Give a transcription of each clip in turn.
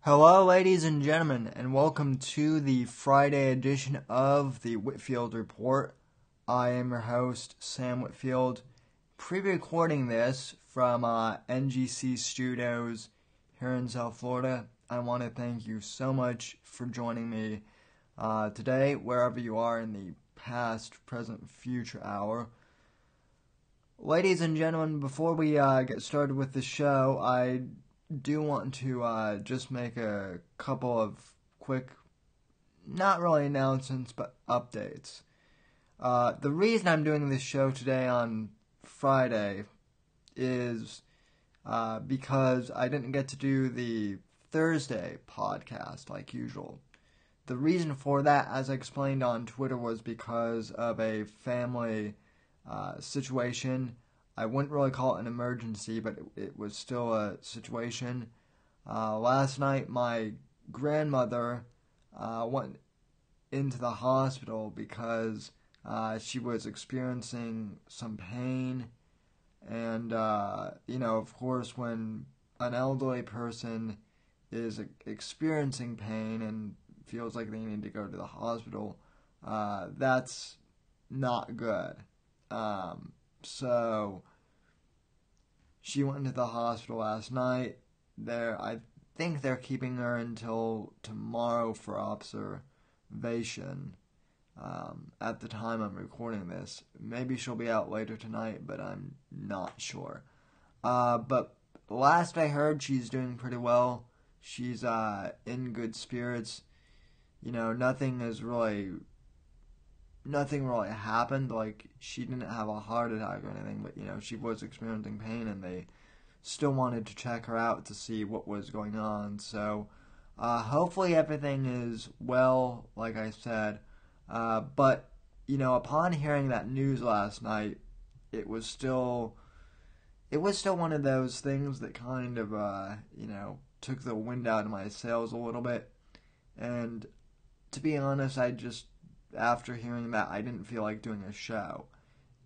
Hello, ladies and gentlemen, and welcome to the Friday edition of the Whitfield Report. I am your host, Sam Whitfield, pre-recording this from NGC Studios here in South Florida. I want to thank you so much for joining me today, wherever you are in the past, present, future hour. Ladies and gentlemen, before we get started with the show, I do want to just make a couple of quick, not really announcements, but updates. The reason I'm doing this show today on Friday is because I didn't get to do the Thursday podcast like usual. The reason for that, as I explained on Twitter, was because of a family situation. I wouldn't really call it an emergency, but it was still a situation. Last night, my grandmother went into the hospital because she was experiencing some pain. And, of course, when an elderly person is experiencing pain and feels like they need to go to the hospital, that's not good. So she went into the hospital last night. I think they're keeping her until tomorrow for observation. At the time I'm recording this, maybe she'll be out later tonight, but I'm not sure. But last I heard, she's doing pretty well. She's in good spirits. Nothing really happened. Like, she didn't have a heart attack or anything, but she was experiencing pain, and they still wanted to check her out to see what was going on. So hopefully everything is well, like I said. But upon hearing that news last night, it was still one of those things that kind of took the wind out of my sails a little bit. And to be honest, after hearing that, I didn't feel like doing a show.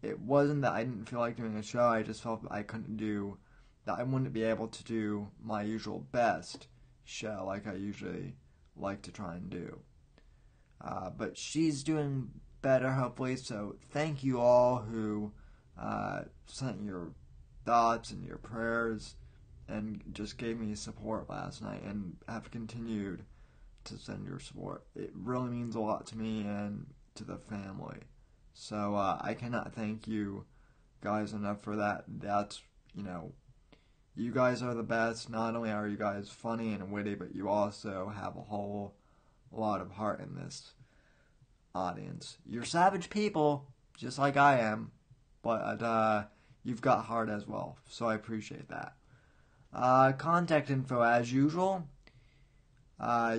It wasn't that I didn't feel like doing a show, I just felt that I wouldn't be able to do my usual best show like I usually like to try and do. But she's doing better, hopefully, so thank you all who sent your thoughts and your prayers and just gave me support last night and have continued to send your support. It really means a lot to me and to the family. So I cannot thank you guys enough for that. That's, you guys are the best. Not only are you guys funny and witty, but you also have a whole lot of heart in this audience. You're savage people, just like I am, but you've got heart as well. So I appreciate that. Contact info as usual.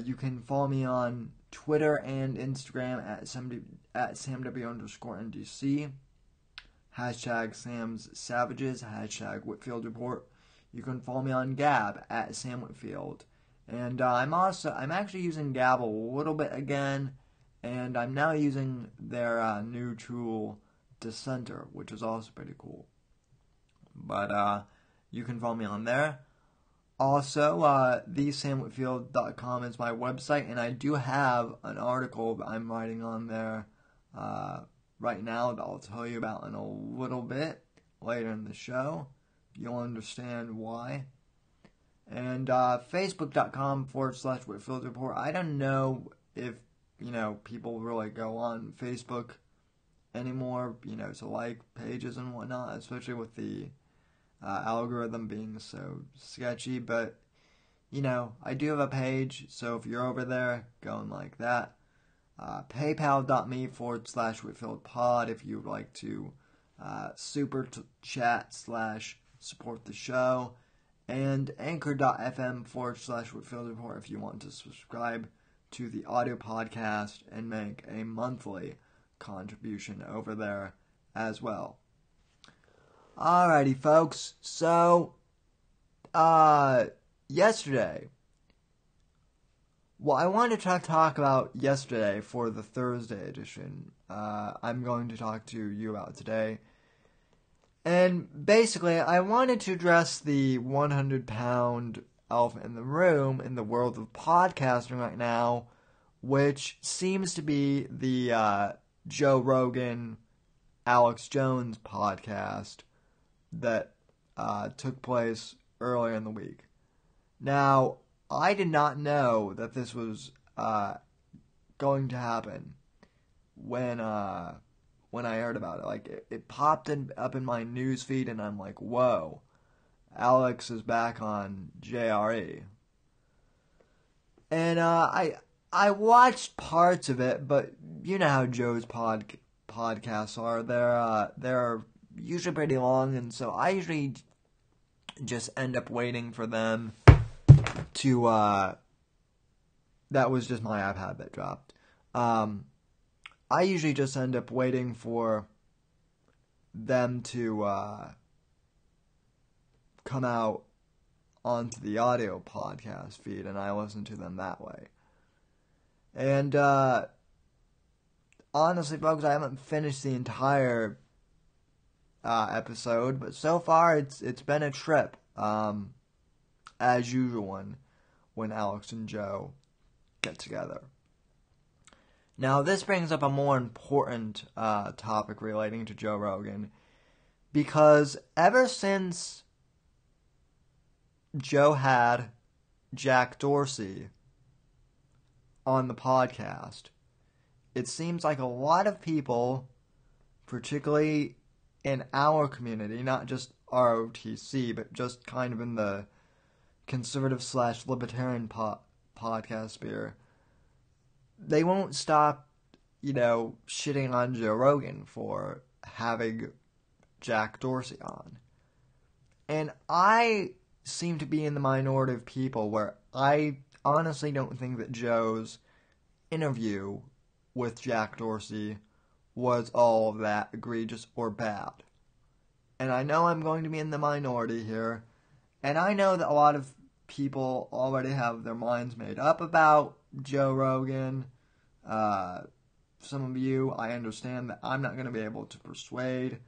You can follow me on Twitter and Instagram at SamW_NDC. Hashtag Sam's Savages. Hashtag Whitfield Report. You can follow me on Gab at Sam Whitfield. And I'm actually using Gab a little bit again. And I'm now using their new tool, Dissenter, which is also pretty cool. But you can follow me on there. Also, thesamwhitfield.com is my website, and I do have an article that I'm writing on there right now that I'll tell you about in a little bit later in the show. You'll understand why. And facebook.com/Whitfield Report. I don't know if, people really go on Facebook anymore, to like pages and whatnot, especially with the algorithm being so sketchy, but I do have a page, so if you're over there, go and like that. PayPal.me/WhitfieldPod if you would like to super chat / support the show, and Anchor.fm/Whitfield Report if you want to subscribe to the audio podcast and make a monthly contribution over there as well. Alrighty, folks. So, yesterday, I wanted to talk about yesterday for the Thursday edition. I'm going to talk to you about today. And basically, I wanted to address the 100-pound elephant in the room in the world of podcasting right now, which seems to be the Joe Rogan Alex Jones podcast that took place earlier in the week. Now, I did not know that this was going to happen when I heard about it. Like, it popped up in my news feed, and I'm like, whoa, Alex is back on JRE. And I watched parts of it, but you know how Joe's podcasts are. They're usually pretty long, and so I usually just end up waiting for them to, that was just my iPad that dropped. I usually just end up waiting for them to come out onto the audio podcast feed, and I listen to them that way. And honestly, folks, I haven't finished the entire episode, but so far it's been a trip, as usual when Alex and Joe get together. Now, this brings up a more important topic relating to Joe Rogan, because ever since Joe had Jack Dorsey on the podcast, it seems like a lot of people, particularly in our community, not just ROTC, but just kind of in the conservative/libertarian podcast sphere, they won't stop, shitting on Joe Rogan for having Jack Dorsey on. And I seem to be in the minority of people where I honestly don't think that Joe's interview with Jack Dorsey was all of that egregious or bad. And I know I'm going to be in the minority here, and I know that a lot of people already have their minds made up about Joe Rogan. Some of you, I understand that I'm not going to be able to persuade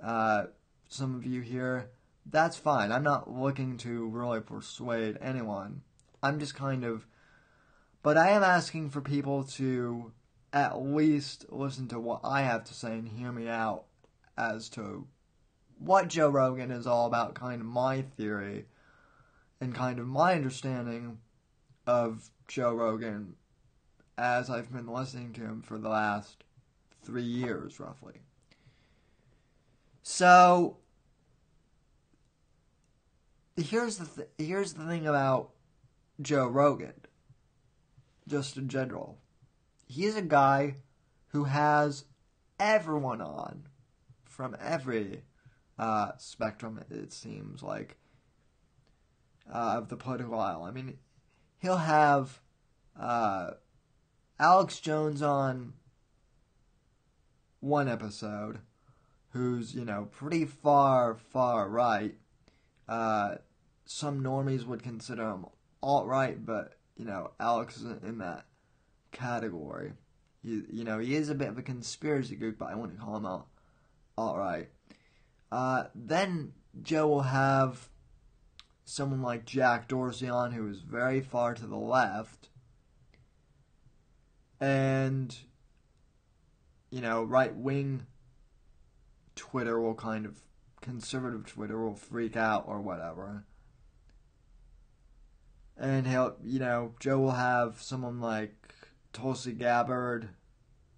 some of you here. That's fine. I'm not looking to really persuade anyone. I'm just but I am asking for people to at least listen to what I have to say and hear me out as to what Joe Rogan is all about, kind of my theory and kind of my understanding of Joe Rogan as I've been listening to him for the last 3 years, roughly. So, here's the thing about Joe Rogan, just in general. He's a guy who has everyone on from every spectrum, it seems like, of the political aisle. I mean, he'll have Alex Jones on one episode, who's, pretty far right. Some normies would consider him alt-right, but, Alex isn't in that category. He is a bit of a conspiracy geek, but I wouldn't call him alt-right. Then Joe will have someone like Jack Dorsey on, who is very far to the left. And, right-wing Twitter will conservative Twitter will freak out or whatever. And Joe will have someone like Tulsi Gabbard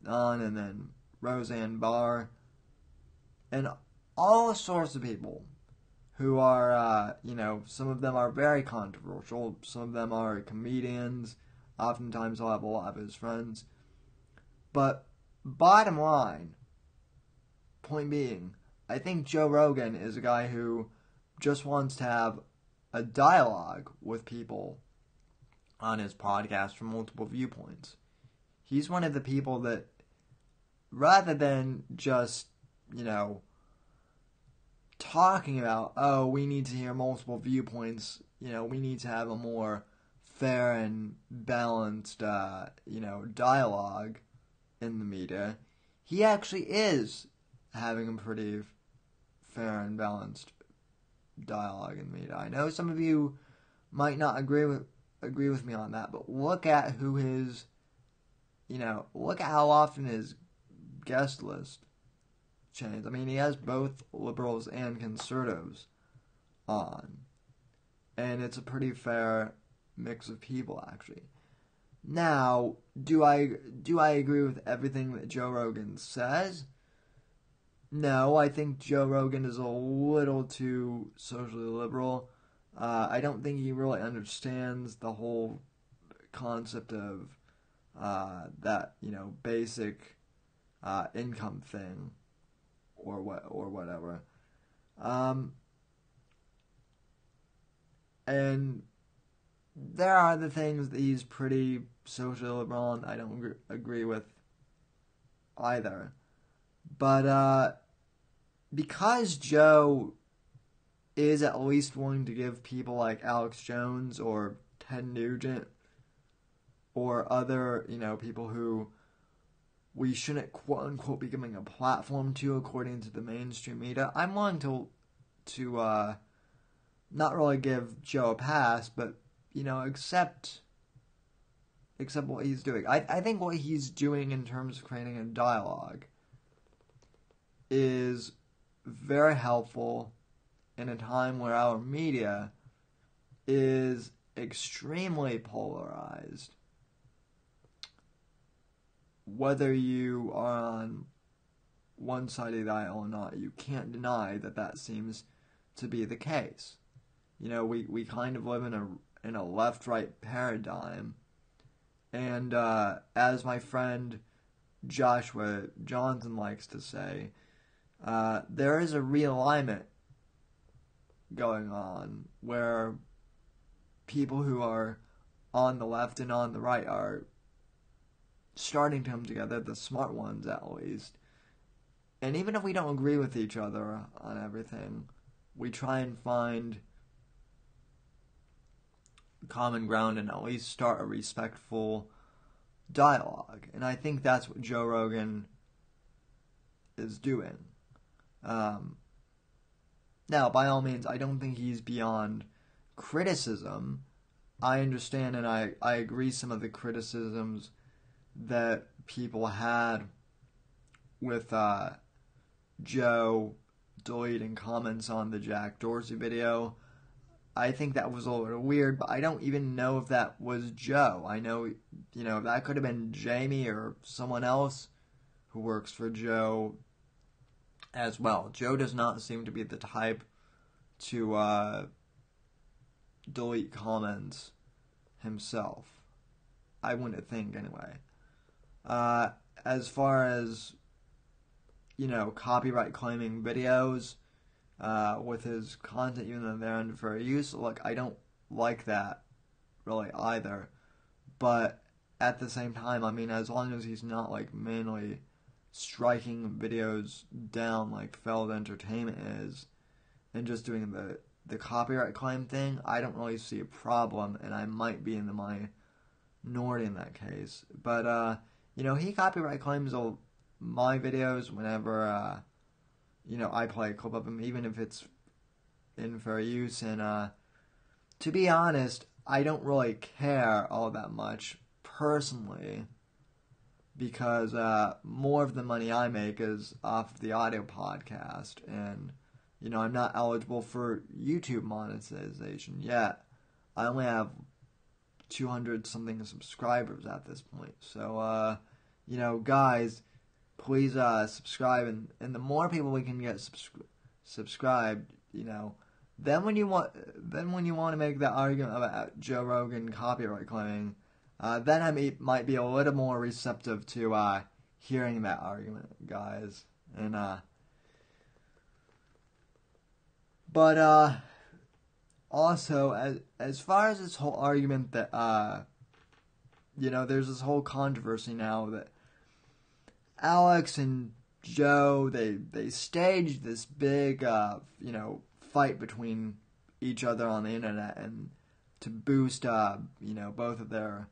on, and then Roseanne Barr, and all sorts of people who are, some of them are very controversial, some of them are comedians, oftentimes I'll have a lot of his friends. But bottom line, point being, I think Joe Rogan is a guy who just wants to have a dialogue with people on his podcast from multiple viewpoints. He's one of the people that, rather than just, talking about, oh, we need to hear multiple viewpoints, we need to have a more fair and balanced, dialogue in the media, he actually is having a pretty fair and balanced dialogue in the media. I know some of you might not agree with me on that, but look at who his, look at how often his guest list changed. I mean, he has both liberals and conservatives on, and it's a pretty fair mix of people, actually. Now, do I agree with everything that Joe Rogan says? No, I think Joe Rogan is a little too socially liberal. I don't think he really understands the whole concept of that, basic income thing or whatever. And there are the things that he's pretty socially liberal and I don't agree with either. But because Joe is at least willing to give people like Alex Jones or Ted Nugent or other, people who we shouldn't quote-unquote be giving a platform to according to the mainstream media, I'm willing to not really give Joe a pass, but, accept what he's doing. I think what he's doing in terms of creating a dialogue is very helpful in a time where our media is extremely polarized. Whether you are on one side of the aisle or not, you can't deny that seems to be the case. We kind of live in a left-right paradigm, and as my friend Joshua Johnson likes to say, there is a realignment going on where people who are on the left and on the right are starting to come together, the smart ones at least. And even if we don't agree with each other on everything, we try and find common ground and at least start a respectful dialogue. And I think that's what Joe Rogan is doing. Now, by all means, I don't think he's beyond criticism. I understand and I agree some of the criticisms that people had with Joe deleting comments on the Jack Dorsey video. I think that was a little weird, but I don't even know if that was Joe. I know, that could have been Jamie or someone else who works for Joe as well. Joe does not seem to be the type to delete comments himself. I wouldn't think, anyway. As far as, copyright claiming videos with his content, even though they're under fair use, look, I don't like that really either. But at the same time, I mean, as long as he's not mainly striking videos down like failed entertainment is and just doing the copyright claim thing, I don't really see a problem, and I might be in the minority in that case. But he copyright claims my videos whenever I play a clip of him, even if it's in fair use. And to be honest, I don't really care all that much personally, because more of the money I make is off of the audio podcast, and I'm not eligible for YouTube monetization yet. I only have 200 something subscribers at this point. So guys, please subscribe, and the more people we can get subscribed, then when you want to make that argument about Joe Rogan copyright claiming, then I might be a little more receptive to hearing that argument, guys. And but also, as far as this whole argument that there's this whole controversy now that Alex and Joe, they staged this big fight between each other on the internet, and to boost both of their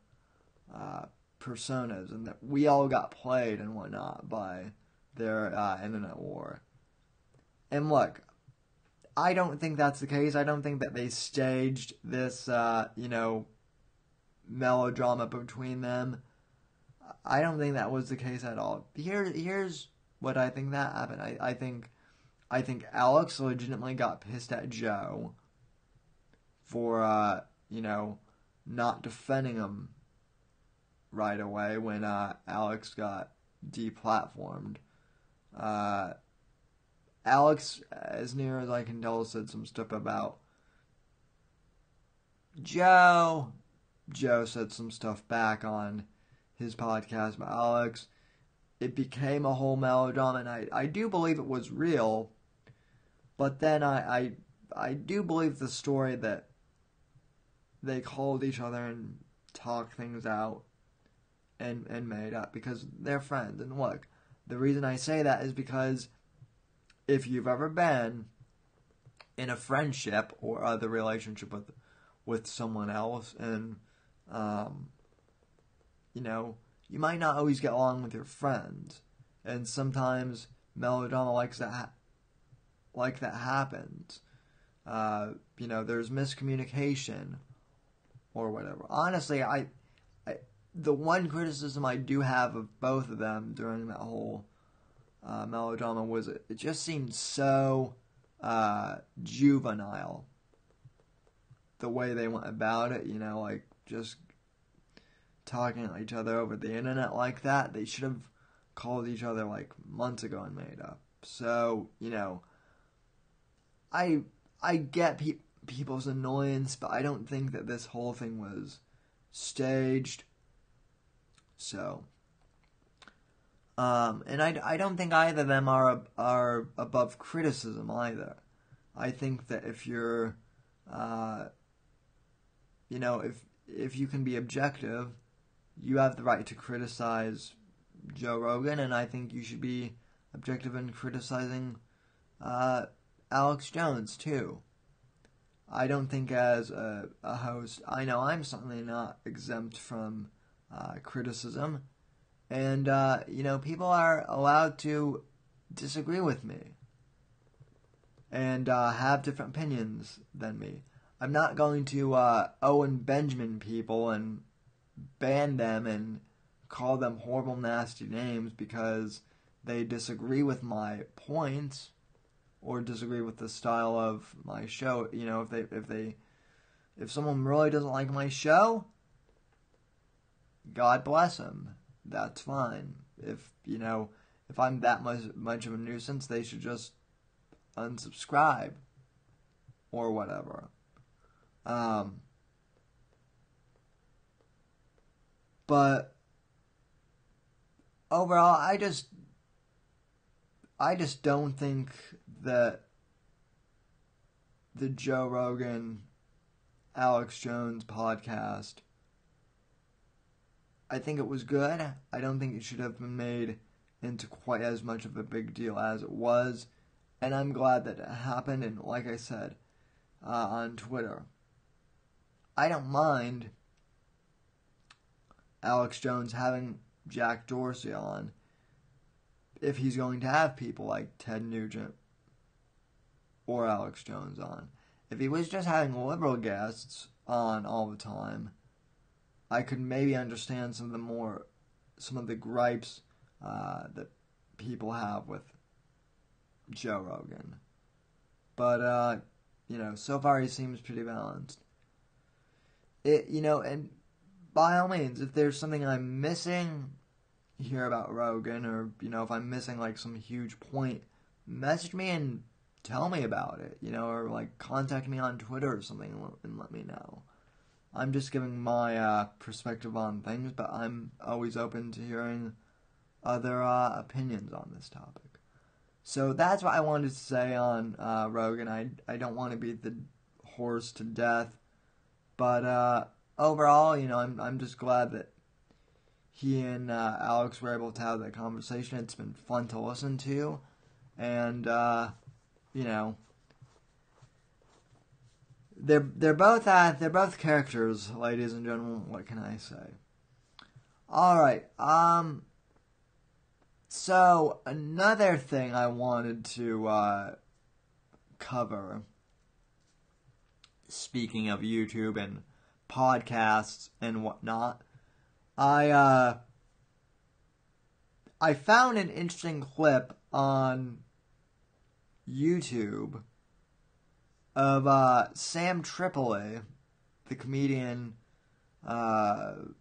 personas, and that we all got played and whatnot by their internet war. And look, I don't think that's the case. I don't think that they staged this, melodrama between them. I don't think that was the case at all. Here's what I think that happened. I think Alex legitimately got pissed at Joe for, not defending him right away when Alex got deplatformed. Alex, as near as I can tell, said some stuff about Joe. Joe said some stuff back on his podcast about Alex. It became a whole melodrama, and I do believe it was real. But then I do believe the story that they called each other and talked things out and made up because they're friends. And look, the reason I say that is because if you've ever been in a friendship or other relationship with someone else, and you might not always get along with your friends, and sometimes melodrama like that happens. There's miscommunication or whatever. Honestly, the one criticism I do have of both of them during that whole melodrama was it just seemed so juvenile. The way they went about it, just talking to each other over the internet like that. They should have called each other months ago and made up. So, I get people's annoyance, but I don't think that this whole thing was staged. So, and I don't think either of them are above criticism either. I think that if you're, if you can be objective, you have the right to criticize Joe Rogan, and I think you should be objective in criticizing Alex Jones too. I don't think as a host, I know I'm certainly not exempt from criticism, and people are allowed to disagree with me and have different opinions than me. I'm not going to Owen Benjamin people and ban them and call them horrible, nasty names because they disagree with my points or disagree with the style of my show. If someone really doesn't like my show, God bless them. That's fine. If I'm that much of a nuisance, they should just unsubscribe or whatever. But overall, I just don't think that the Joe Rogan Alex Jones podcast, I think it was good. I don't think it should have been made into quite as much of a big deal as it was. And I'm glad that it happened. And like I said on Twitter, I don't mind Alex Jones having Jack Dorsey on if he's going to have people like Ted Nugent or Alex Jones on. If he was just having liberal guests on all the time, I could maybe understand some of the gripes that people have with Joe Rogan. But so far he seems pretty balanced. And by all means, if there's something I'm missing here about Rogan, or if I'm missing some huge point, message me and tell me about it, or contact me on Twitter or something and let me know. I'm just giving my perspective on things, but I'm always open to hearing other opinions on this topic. So that's what I wanted to say on Rogan. I don't want to beat the horse to death, but overall, I'm just glad that he and Alex were able to have that conversation. It's been fun to listen to, and they're both characters, ladies and gentlemen. What can I say? All right. So another thing I wanted to cover. Speaking of YouTube and podcasts and whatnot, I found an interesting clip on YouTube of Sam Tripoli, the comedian, the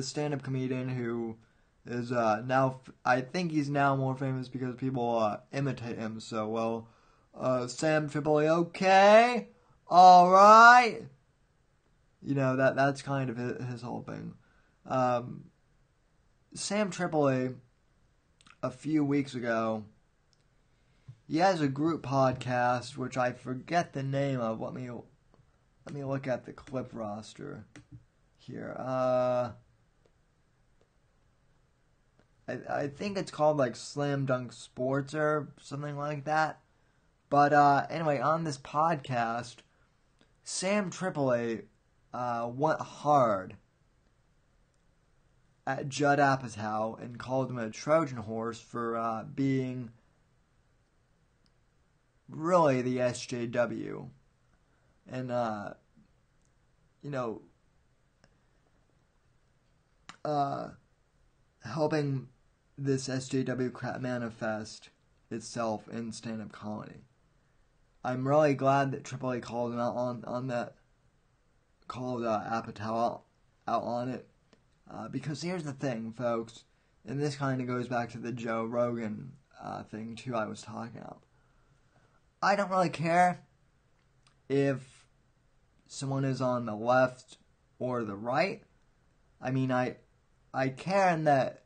stand-up comedian who is now, I think he's now more famous because people imitate him so well. Sam Tripoli, okay, all right. That's kind of his whole thing. Sam Tripoli, a few weeks ago, he has a group podcast, which I forget the name of. Let me look at the clip roster here. I think it's called like Slam Dunk Sports or something like that. But anyway, on this podcast, Sam Tripoli went hard at Judd Apitow and called him a Trojan horse for being really the SJW. And, helping this SJW crap manifest itself in stand-up comedy. I'm really glad that Tripoli called him out on that, called Apitow out on it, because here's the thing, folks, and this kind of goes back to the Joe Rogan thing too I was talking about. I don't really care if someone is on the left or the right. I mean, I care in that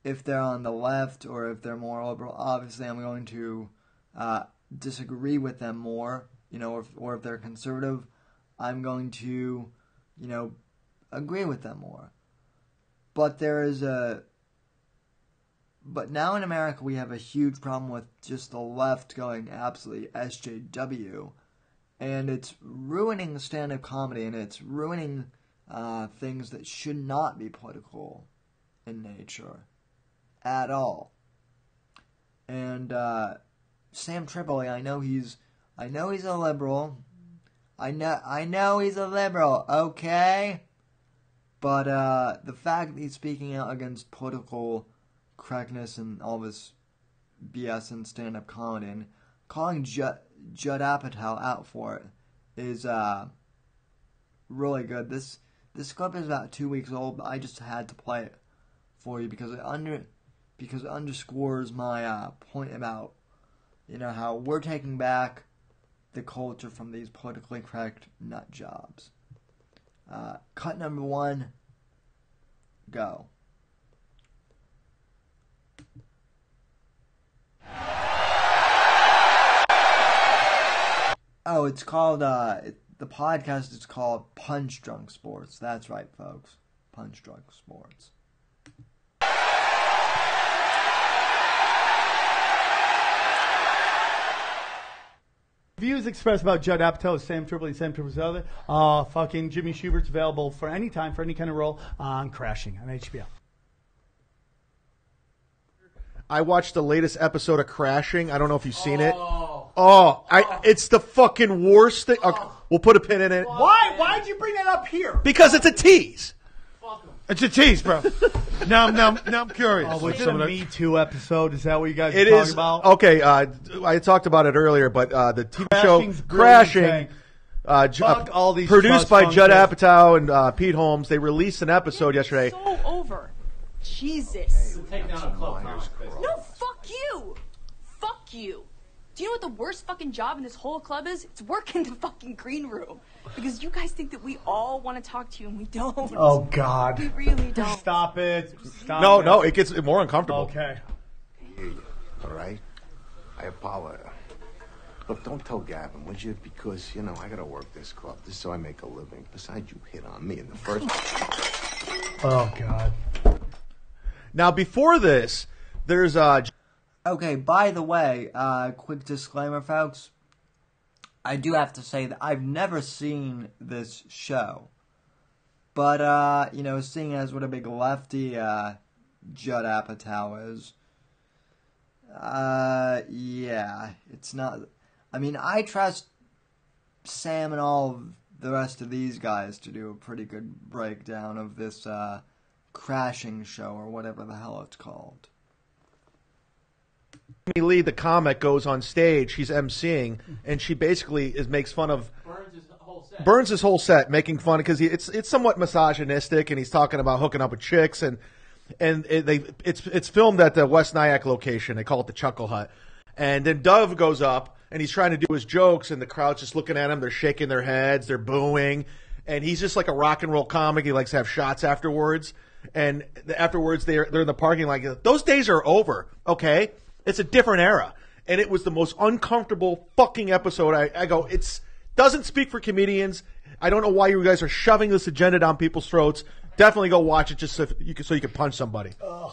if they're on the left or if they're more liberal, obviously I'm going to disagree with them more, or if they're conservative, I'm going to, agree with them more. But but now in America we have a huge problem with just the left going absolutely SJW, and it's ruining stand-up comedy, and it's ruining things that should not be political in nature at all. And Sam Tripoli, I know he's a liberal. I know he's a liberal, okay? But the fact that he's speaking out against political correctness and all this BS in stand-up comedy and calling Judd Apatow out for it is really good. This clip is about 2 weeks old, but I just had to play it for you because it underscores my point about how we're taking back the culture from these politically correct nut jobs. Cut number 1, go. Oh, it's called, the podcast is called Punch Drunk Sports. That's right, folks. Punch Drunk Sports. Views expressed about Judd Apatow, Sam Tripoli, and Sam Tripoli's other. Fucking Jimmy Schubert's available for any time, for any kind of role on Crashing on HBO. I watched the latest episode of Crashing. I don't know if you've seen it. It's the fucking worst thing. Okay, we'll put a pin in it. Why'd you bring that up here? Because it's a tease. It's a tease, bro. now I'm curious. Oh, was it a Me Too episode? Is that what you guys are talking about? Okay, I talked about it earlier, but the TV show Crashing, all these produced by Judd Apatow and Pete Holmes, they released an episode yesterday. So over. Jesus. Take down a club. No, fuck you. Fuck you. Do you know what the worst fucking job in this whole club is? It's working the fucking green room. Because you guys think that we all want to talk to you and we don't. Oh, God. We really don't. Stop it. No, it gets more uncomfortable. Okay. All right? I apologize. Look, don't tell Gavin, would you? Because, I gotta work this club. This is so I make a living. Besides, you hit on me in the first... Oh, God. Now, before this, there's... Okay, by the way, quick disclaimer, folks. I do have to say that I've never seen this show. But, seeing as what a big lefty Judd Apatow is, Yeah, it's not. I mean, I trust Sam and all of the rest of these guys to do a pretty good breakdown of this crashing show or whatever the hell it's called. Amy Lee, the comic, goes on stage. She's emceeing, and she basically makes fun of Burns' his whole set, making fun because it's somewhat misogynistic, and he's talking about hooking up with chicks, and it's filmed at the West Nyack location. They call it the Chuckle Hut, and then Dove goes up, and he's trying to do his jokes, and the crowd's just looking at him. They're shaking their heads, they're booing, and he's just like a rock and roll comic. He likes to have shots afterwards, and afterwards they're in the parking lot. Those days are over, okay? It's a different era. And it was the most uncomfortable fucking episode. I go, it doesn't speak for comedians. I don't know why you guys are shoving this agenda down people's throats. Definitely go watch it just so you can punch somebody. Ugh.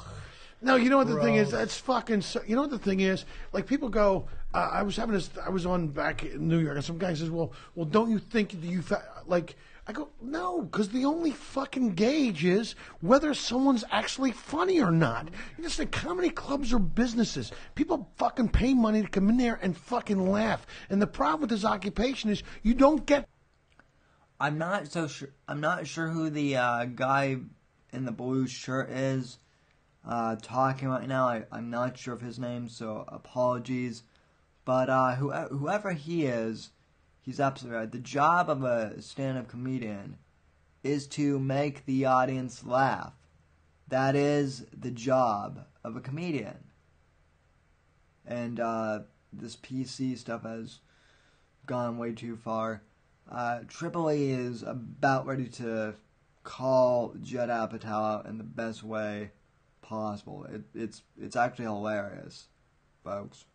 No, you know what the thing is? That's fucking. You know what the thing is? Like people go. I was on back in New York, and some guy says, "Well, don't you think that you like?" I go, no, because the only fucking gauge is whether someone's actually funny or not. You just think comedy clubs are businesses. People fucking pay money to come in there and fucking laugh. And the problem with this occupation is you don't get. I'm not sure who the guy in the blue shirt is talking right now. I'm not sure of his name, so apologies. But whoever he is, he's absolutely right. The job of a stand-up comedian is to make the audience laugh. That is the job of a comedian. And this PC stuff has gone way too far. Tripoli is about ready to call Judd Apitow out in the best way possible. It's actually hilarious, folks.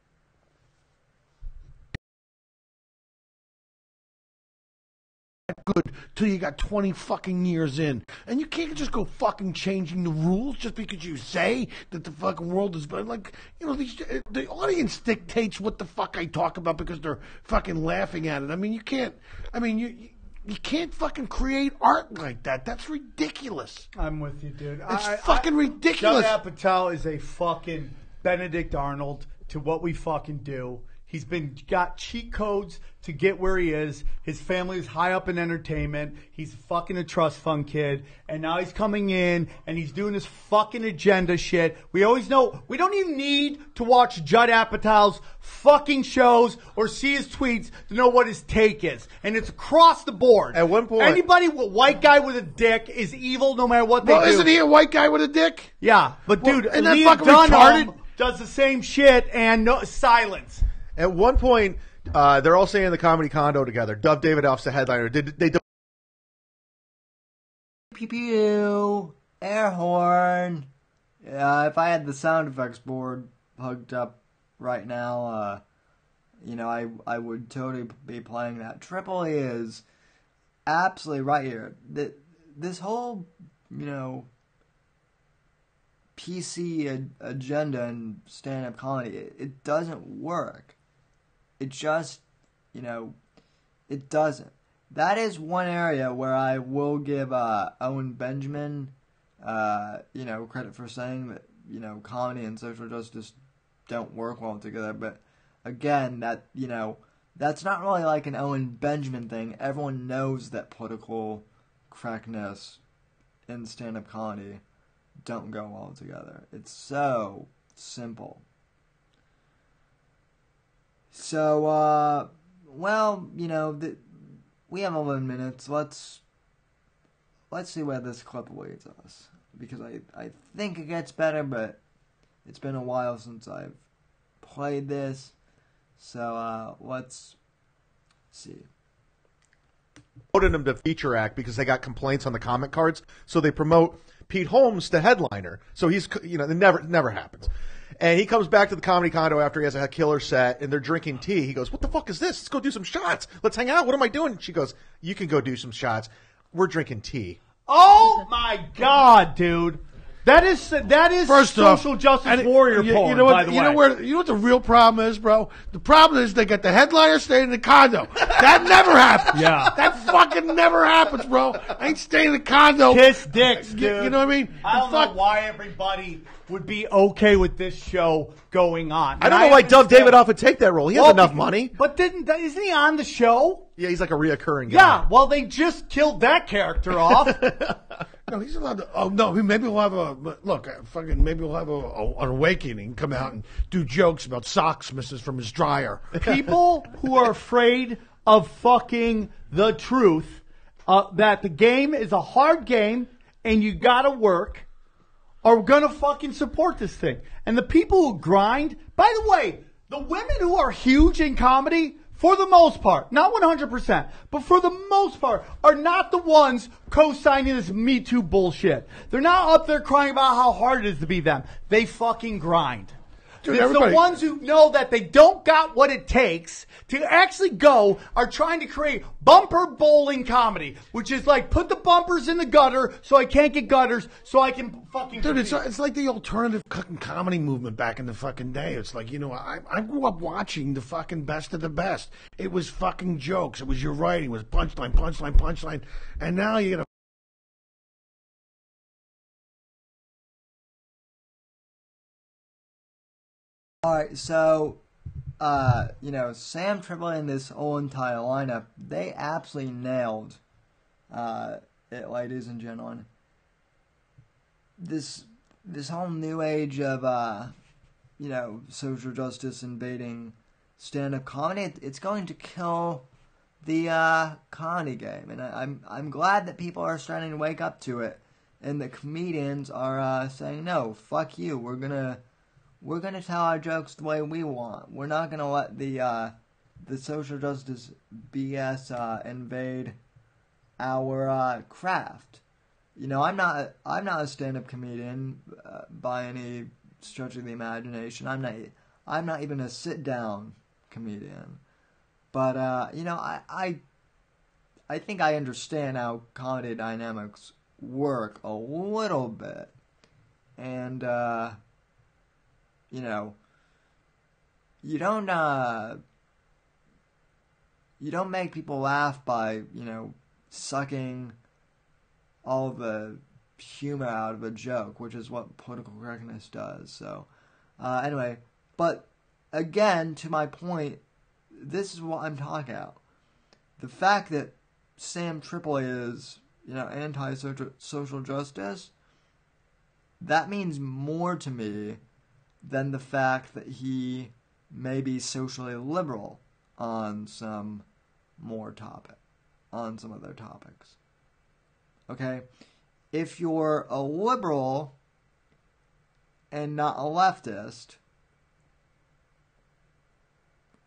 Good till you got 20 fucking years in, and you can't just go fucking changing the rules just because you say that the fucking world is like, you know, the audience dictates what the fuck I talk about because they're fucking laughing at it. I mean, you can't. I mean, you can't fucking create art like that. That's ridiculous. I'm with you, dude. It's fucking ridiculous. Judd Apatow is a fucking Benedict Arnold to what we fucking do. He's got cheat codes to get where he is. His family is high up in entertainment. He's fucking a trust fund kid. And now he's coming in and he's doing this fucking agenda shit. We always know, we don't even need to watch Judd Apatow's fucking shows or see his tweets to know what his take is. And it's across the board. At one point, anybody, white guy with a dick is evil no matter what they do. Well, isn't he a white guy with a dick? Yeah, but dude, isn't that Liam fucking Dunham retarded? does the same shit and no silence. At one point, they're all saying the comedy condo together. Dove Davidoff's the headliner. Did they? Pew pew, air horn. If I had the sound effects board hooked up right now, I would totally be playing that. Tripoli is absolutely right here. This whole, PC agenda and stand-up comedy, it doesn't work. It just, it doesn't. That is one area where I will give Owen Benjamin, credit for saying that, comedy and social justice don't work well together. But again, that's not really like an Owen Benjamin thing. Everyone knows that political correctness and stand-up comedy don't go well together. It's so simple. So, we have 11 minutes. Let's see where this clip leads us. Because I think it gets better, but it's been a while since I've played this. So, let's see. Promoted him to feature act because they got complaints on the comment cards. So they promote Pete Holmes to headliner. So he's, it never happens. And he comes back to the comedy condo after he has a killer set, and they're drinking tea. He goes, "What the fuck is this? Let's go do some shots. Let's hang out. What am I doing?" She goes, "You can go do some shots. We're drinking tea." Oh my God, dude. That is First social off, justice warrior porn, you know what, by the way. You know what the real problem is, bro? The problem is they got the headliner staying in the condo. That never happens. Yeah. That fucking never happens, bro. I ain't staying in the condo. Kiss dicks, dude. You know what I mean? I don't know why everybody would be okay with this show going on. I don't know why Doug Davidoff would take that role. He has enough money. But isn't he on the show? Yeah, he's like a reoccurring guy. Yeah, well, they just killed that character off. No, he's allowed to. Oh no, maybe we'll have maybe we'll have an awakening. Come out and do jokes about socks misses from his dryer. People who are afraid of fucking the truth, that the game is a hard game and you gotta work, are gonna fucking support this thing. And the people who grind, by the way, the women who are huge in comedy, for the most part, not 100%, but for the most part, are not the ones co-signing this Me Too bullshit. They're not up there crying about how hard it is to be them. They fucking grind. Dude, it's the ones who know that they don't got what it takes to actually are trying to create bumper bowling comedy, which is like, put the bumpers in the gutter so I can't get gutters so I can fucking... Dude, it's like the alternative fucking comedy movement back in the fucking day. It's like, I grew up watching the fucking best of the best. It was fucking jokes. It was your writing. It was punchline, punchline, punchline. And now you get a... All right, so, Sam Tripoli and this whole entire lineup, they absolutely nailed it, ladies and gentlemen. This whole new age of, social justice invading stand-up comedy, it's going to kill the comedy game, and I'm glad that people are starting to wake up to it, and the comedians are saying, no, fuck you, we're gonna tell our jokes the way we want. We're not gonna let the social justice BS invade our craft. I'm not a stand-up comedian by any stretch of the imagination. I'm not even a sit-down comedian. But I think I understand how comedy dynamics work a little bit, and you don't make people laugh by, sucking all the humor out of a joke, which is what political correctness does. So, anyway, but again, to my point, this is what I'm talking about. The fact that Sam Tripoli is, anti-social justice, that means more to me than the fact that he may be socially liberal on some other topics. Okay? If you're a liberal and not a leftist,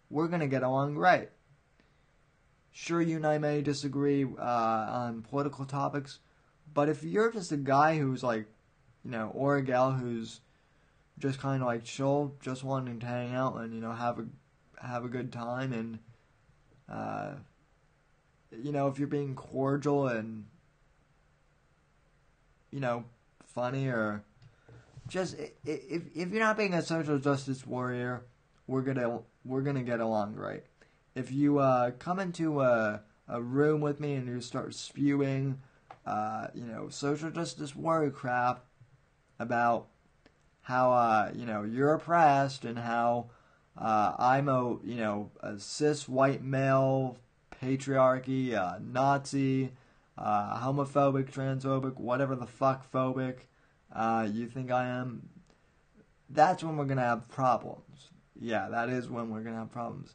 we're going to get along great. Sure, you and I may disagree on political topics, but if you're just a guy who's like, or a gal who's just kind of like chill, just wanting to hang out and, have a good time, and, if you're being cordial and, funny, or just, if you're not being a social justice warrior, we're gonna get along great. If you, come into a room with me and you start spewing, social justice warrior crap about how, you're oppressed, and how I'm a cis white male, patriarchy, Nazi, homophobic, transphobic, whatever the fuck phobic you think I am, that's when we're going to have problems. Yeah, that is when we're going to have problems.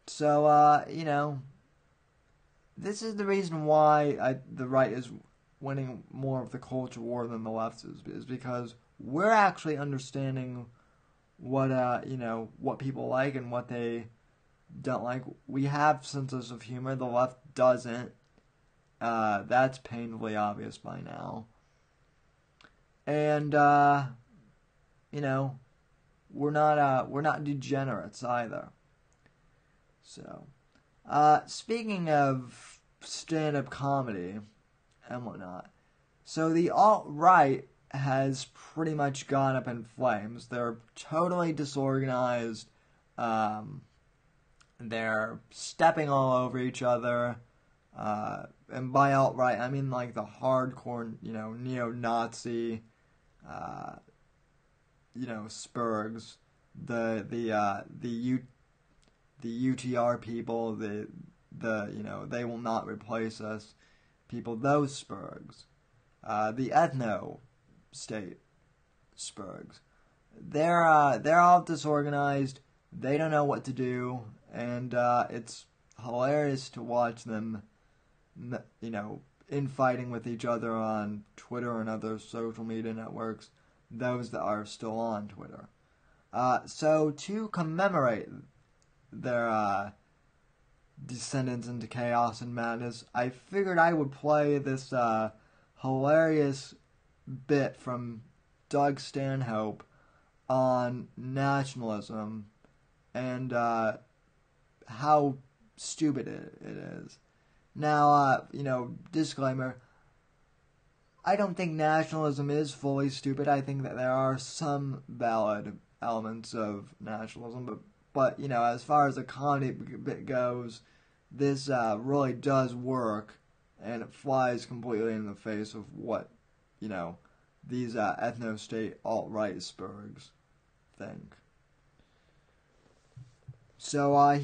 So, this is the reason why the right is winning more of the culture war than the left is because we're actually understanding what what people like and what they don't like. We have senses of humor. The left doesn't. That's painfully obvious by now. And we're not degenerates either. So, speaking of stand-up comedy and whatnot, So the alt-right has pretty much gone up in flames. They're totally disorganized. They're stepping all over each other. And by alt-right, I mean like the hardcore, neo-Nazi, spurgs, the UTR people, the they will not replace us people, those spurgs, the ethno-state spurgs. They're all disorganized. They don't know what to do, and it's hilarious to watch them, infighting with each other on Twitter and other social media networks, those that are still on Twitter. So to commemorate their descendants into chaos and madness, I figured I would play this hilarious bit from Doug Stanhope on nationalism and how stupid it is. Now, disclaimer, I don't think nationalism is fully stupid. I think that there are some valid elements of nationalism, but as far as the comedy bit goes, this really does work, and it flies completely in the face of what, these ethno-state alt-right spurgs think. So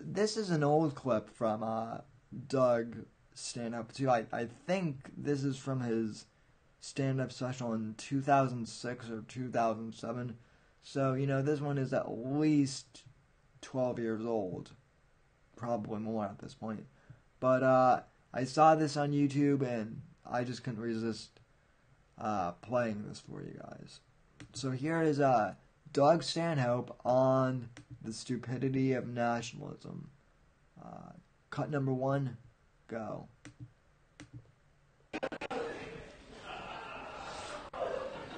this is an old clip from Doug Stanhope too. I think this is from his stand-up special in 2006 or 2007. So, this one is at least 12 years old. Probably more at this point. But I saw this on YouTube and I just couldn't resist playing this for you guys. So here is Doug Stanhope on the stupidity of nationalism. Cut number 1, go.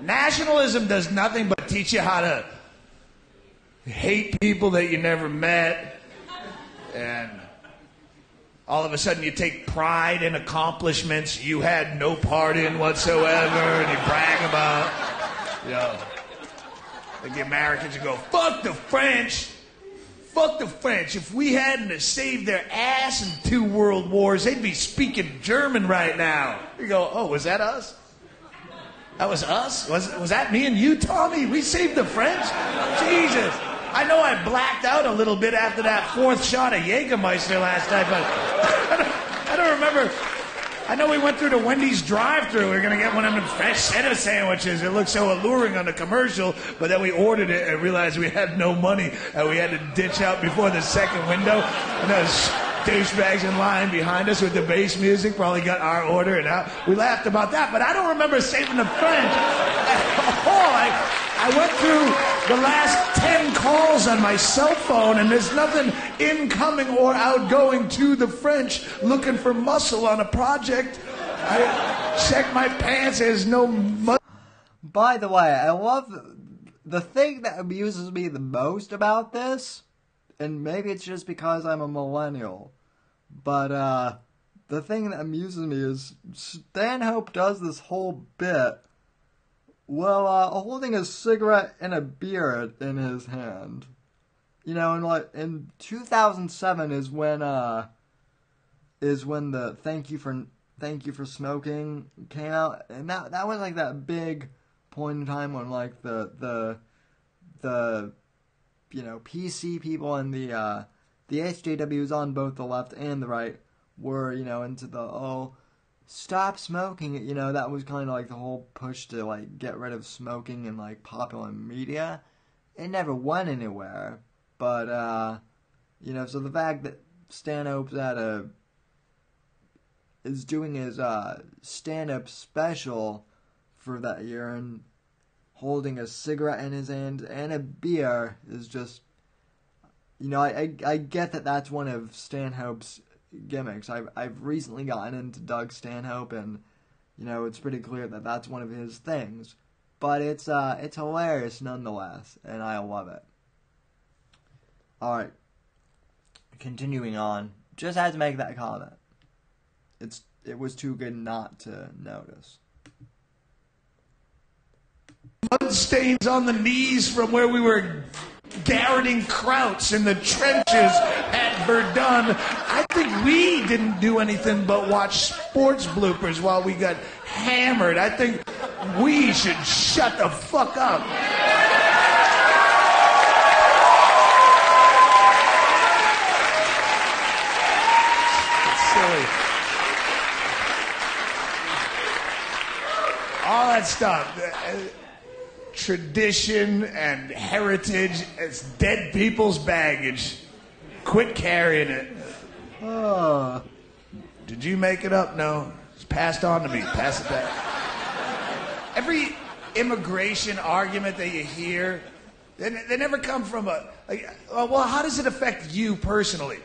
Nationalism does nothing but teach you how to hate people that you never met, and all of a sudden you take pride in accomplishments you had no part in whatsoever, and you brag about, like the Americans, you go, fuck the French. Fuck the French. If we hadn't saved their ass in 2 world wars, they'd be speaking German right now. You go, oh, was that us? That was us? Was that me and you, Tommy? We saved the French? Jesus. I know I blacked out a little bit after that 4th shot of Jägermeister last night, but I don't remember. I know we went through the Wendy's drive-thru. We were going to get one of them fresh cheddar sandwiches. It looked so alluring on the commercial, but then we ordered it and realized we had no money, and we had to ditch out before the second window. And those douchebags in line behind us with the bass music probably got our order, and we laughed about that. But I don't remember saving the French at all. I went through the last 10 calls on my cell phone, and there's nothing incoming or outgoing to the French looking for muscle on a project. I checked my pants, there's no money. By the way, I love the thing that amuses me the most about this, and maybe it's just because I'm a millennial, but the thing that amuses me is Stanhope does this whole bit while holding a cigarette and a beer in his hand. And like in 2007 is when the thank you for smoking came out, and that was like that big point in time when like the PC people and the HJWs on both the left and the right were into the stop smoking. That was kind of like the whole push to like get rid of smoking in like popular media. It never went anywhere, but so the fact that Stanhope's is doing his stand-up special for that year and holding a cigarette in his hand and a beer is just, I get that that's one of Stanhope's gimmicks. I've recently gotten into Doug Stanhope, and it's pretty clear that that's one of his things. But it's hilarious nonetheless, and I love it. All right, continuing on. Just had to make that comment. It was too good not to notice. mud stains on the knees from where we were garroting krauts in the trenches at Verdun. I think we didn't do anything but watch sports bloopers while we got hammered. I think we should shut the fuck up. It's silly. All that stuff. Tradition and heritage, it's dead people's baggage. Quit carrying it. Did you make it up? No. It's passed on to me. Pass it back. Every immigration argument that you hear, they never come from well, how does it affect you personally?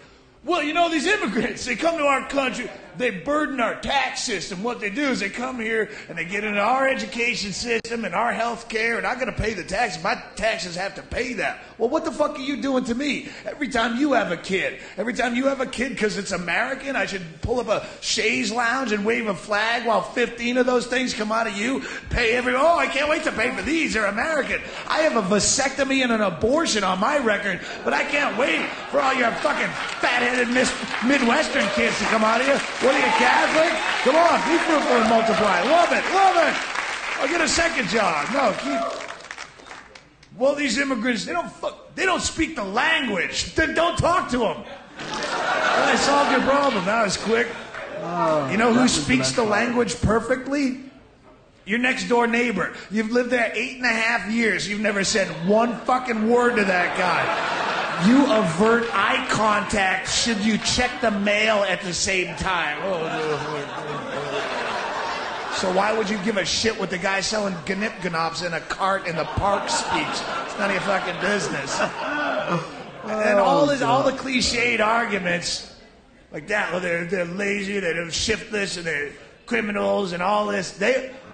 Well, you know, these immigrants, they come to our country, they burden our tax system. What they do is they come here and they get into our education system and our health care, and I got to pay the taxes. My taxes have to pay that. Well, what the fuck are you doing to me? Every time you have a kid, because it's American, I should pull up a chaise lounge and wave a flag while 15 of those things come out of you, oh, I can't wait to pay for these, they're American. I have a vasectomy and an abortion on my record, but I can't wait for all your fucking fat-headed Midwestern kids to come out of here. What are you, Catholic? Come on, be fruitful and multiply. Love it. I'll get a second job. No, Well, these immigrants, they don't speak the language. Then don't talk to them. Well, I solved your problem. That was quick. You know who speaks the language perfectly? Your next door neighbor. You've lived there 8.5 years. You've never said one fucking word to that guy. You avert eye contact should you check the mail at the same time. So why would you give a shit what the guy selling ganip-ganops in a cart in the park speaks? It's none of your fucking business. And all the cliched arguments like that, well, they're lazy, they're shiftless, and they're criminals, and all this.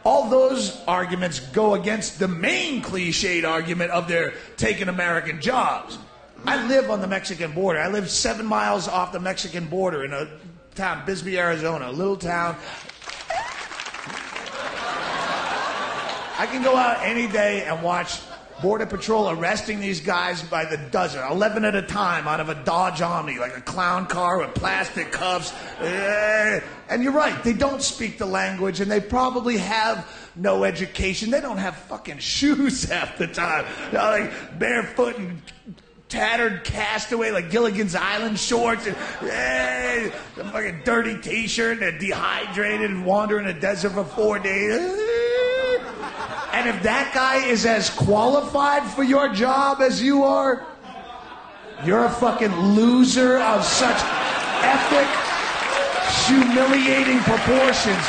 All those arguments go against the main cliched argument of they're taking American jobs. I live on the Mexican border. I live 7 miles off the Mexican border in a town, Bisbee, Arizona, a little town. I can go out any day and watch Border Patrol arresting these guys by the dozen, 11 at a time out of a Dodge Omni, like a clown car with plastic cuffs. And you're right, they don't speak the language, and they probably have no education. They don't have fucking shoes half the time. They're like barefoot and tattered castaway, like Gilligan's Island shorts, and a fucking dirty t-shirt, and they're dehydrated and wander in the desert for 4 days. And if that guy is as qualified for your job as you are, you're a fucking loser of such epic, humiliating proportions.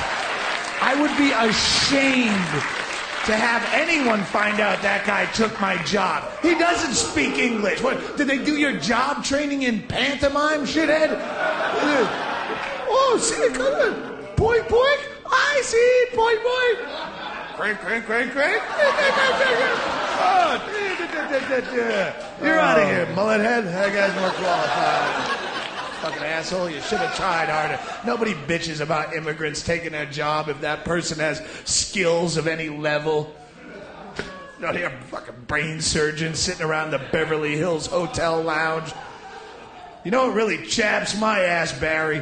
I would be ashamed to have anyone find out that guy took my job. He doesn't speak English. What, did they do your job training in pantomime, shithead? Oh, see, come on. Boink, boink. I see, boink, boink. Crank, crank, crank, crank. You're out of here, mullet head. That guy's more qualified. Fucking asshole, you should have tried harder. Nobody bitches about immigrants taking their job if that person has skills of any level. You hear fucking brain surgeons sitting around the Beverly Hills Hotel lounge. You know what really chaps my ass, Barry?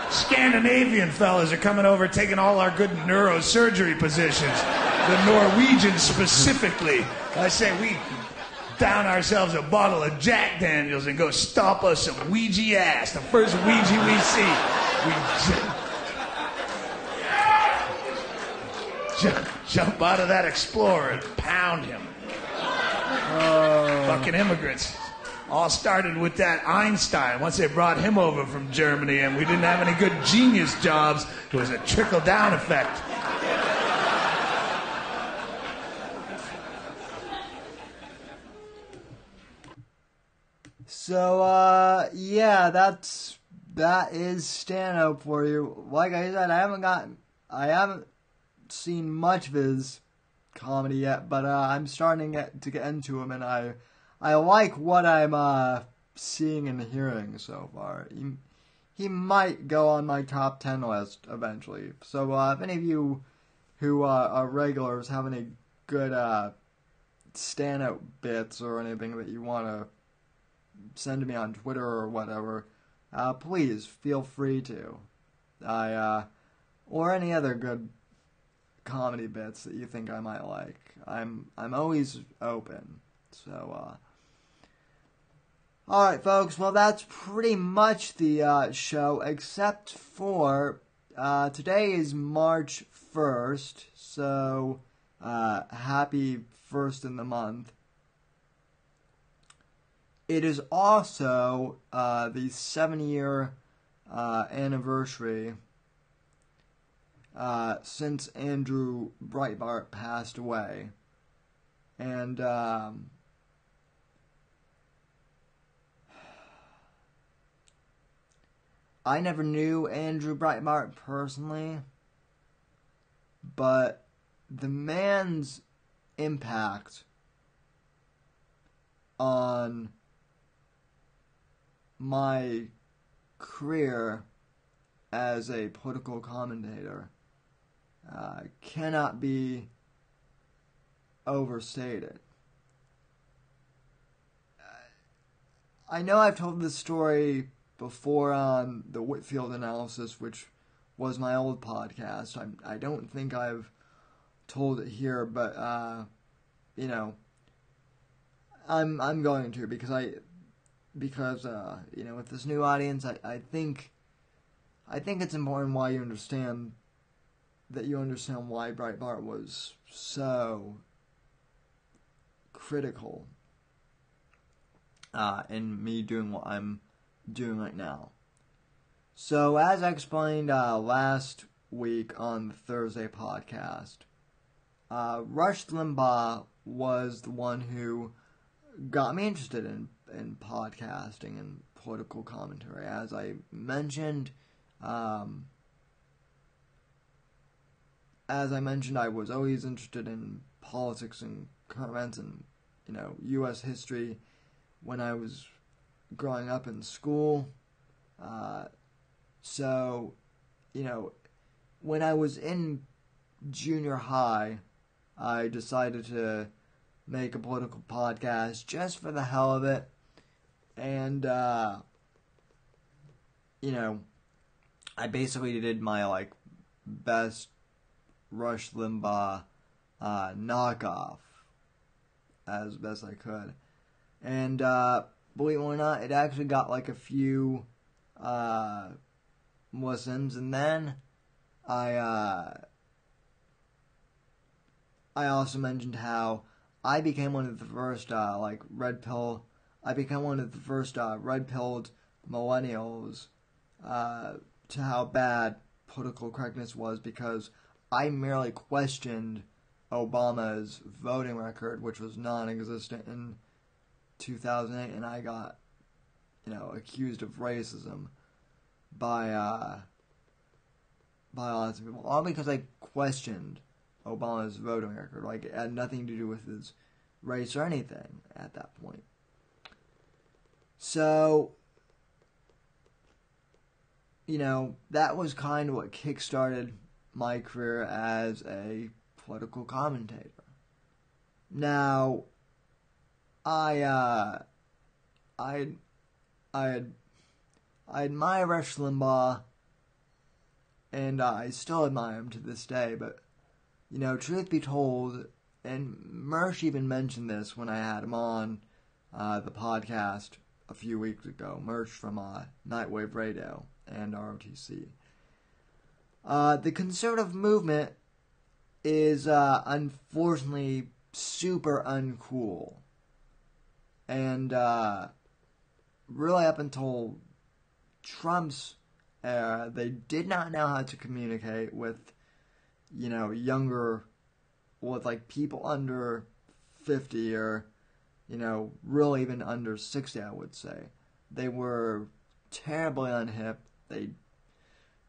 Scandinavian fellas are coming over taking all our good neurosurgery positions. The Norwegians specifically. I say we down ourselves a bottle of Jack Daniels and go stomp us some Ouija ass. The first Ouija we see, we jump out of that Explorer and pound him. Fucking immigrants. All started with that Einstein. Once they brought him over from Germany and we didn't have any good genius jobs, it was a trickle-down effect. So, yeah, that is Stanhope for you. Like I said, I haven't seen much of his comedy yet, but I'm starting to get into him, and I like what I'm seeing and hearing so far. He might go on my top 10 list eventually. So if any of you who are regulars have any good Stanhope bits or anything that you want to send to me on Twitter or whatever, please feel free to. Or any other good comedy bits that you think I might like. I'm always open. So, alright folks, well that's pretty much the show, except for today is March 1st, so happy 1st in the month. It is also the 7-year anniversary since Andrew Breitbart passed away. And I never knew Andrew Breitbart personally, but the man's impact on my career as a political commentator cannot be overstated. I know I've told this story before on the Whitfield Analysis, which was my old podcast. I don't think I've told it here, but you know, I'm going to because you know, with this new audience, I think it's important why you understand why Breitbart was so critical in me doing what I'm doing right now. So, as I explained last week on the Thursday podcast, Rush Limbaugh was the one who got me interested in podcasting and political commentary. As I mentioned, I was always interested in politics and current events and, you know, U.S. history when I was growing up in school. So, you know, when I was in junior high, I decided to make a political podcast just for the hell of it. And, you know, I basically did my, best Rush Limbaugh knockoff as best I could. And, believe it or not, it actually got, a few listens. And then I also mentioned how I became one of the first, red-pilled millennials to how bad political correctness was, because I merely questioned Obama's voting record, which was non-existent in 2008, and I got, accused of racism by lots of people, all because I questioned Obama's voting record. It had nothing to do with his race or anything at that point. So, that was kind of what kickstarted my career as a political commentator. Now, I admire Rush Limbaugh, and I still admire him to this day, but, truth be told, and Mersh even mentioned this when I had him on the podcast a few weeks ago, Mersh from Nightwave Radio and ROTC. The conservative movement is unfortunately super uncool. And really up until Trump's era, they did not know how to communicate with, younger, with people under 50 or, really even under 60, I would say. They were terribly unhip. They